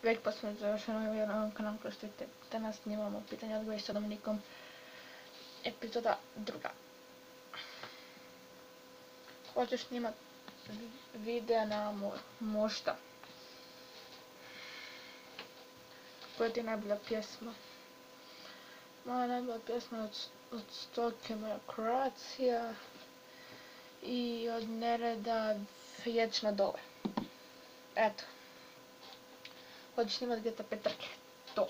Već pa smo završeno na ovom kanalu kroz Twitter. Danas snimamo pitanje odgovori sa Dominikom. Epizoda 2. Hoćeš snimat videa na moru? Možda. Koja ti je najbolja pjesma? Moja najbolja pjesma je od Stoke moja Croatia i od Nereda Vječno dole. Eto. Hoćeš snimat GTA trke? To.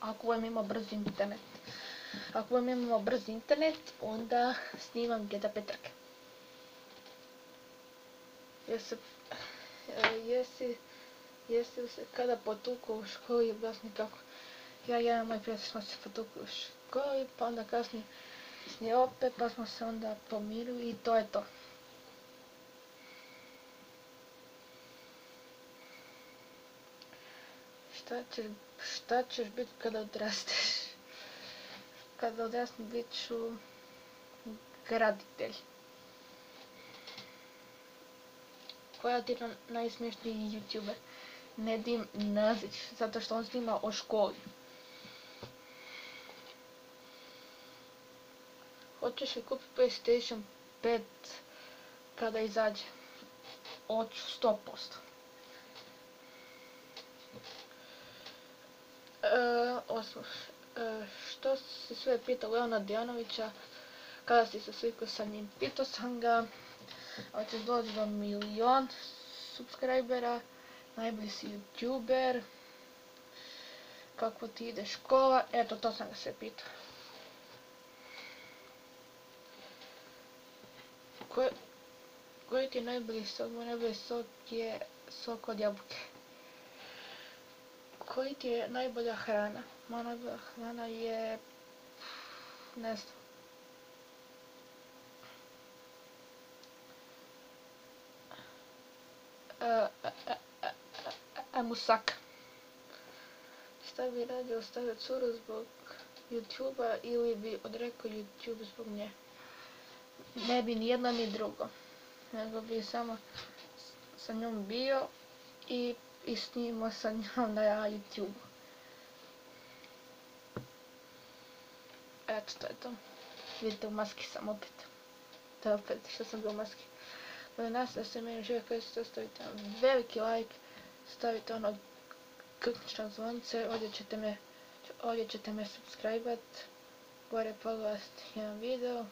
Ako budem imao brz internet, onda snimam GTA trke. Jesi se kada potuku u školi i objasni kako ja i jedan moj prijatelj smo se potukli u školi, pa onda kasnije s nje opet, pa smo se onda pomirili i to je to. Šta ćeš biti kada odrasteš? Kada odrastem bit ću graditelj. Koja ti je najsmiješniji youtuber? Nedim Nazić, zato što on snima o školi. Hoćeš li kupiti PlayStation 5 kada izađe? Hoću 100%. Što si sve pitao Leona Dijanovića kada si se slikao sa njim? Pitao sam ga, hoćeš doći do 1.000.000 subscribera, najbolji si youtuber, kako ti ide škola, eto to sam ga sve pitao. Koji ti je najbolji sok? Moj najbolji sok je sok od jabuke. Koji ti je najbolja hrana? Moja najbolja hrana je... ne znam. Musaka. Šta bi radio, ostavio curu zbog YouTube-a ili bi odrekao YouTube zbog nje? Ne bi ni jedno ni drugo. Nego bi samo sa njom bio i snimao sa njom na YouTube. Eto, to je to. Vidite, u maski sam opet. To je opet što sam bio u maski. Nas da se meni žive koji ste ostavite veliki like, stavite ono ključno zvonce, ovdje ćete me subscribe-at, gore pogledati jedan video,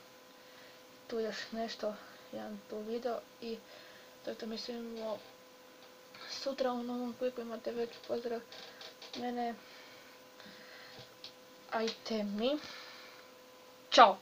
tu još nešto, jedan tu video i to mi se vidimo sutra u novom klipu. Imate već pozdrav mene, ajte mi, čao!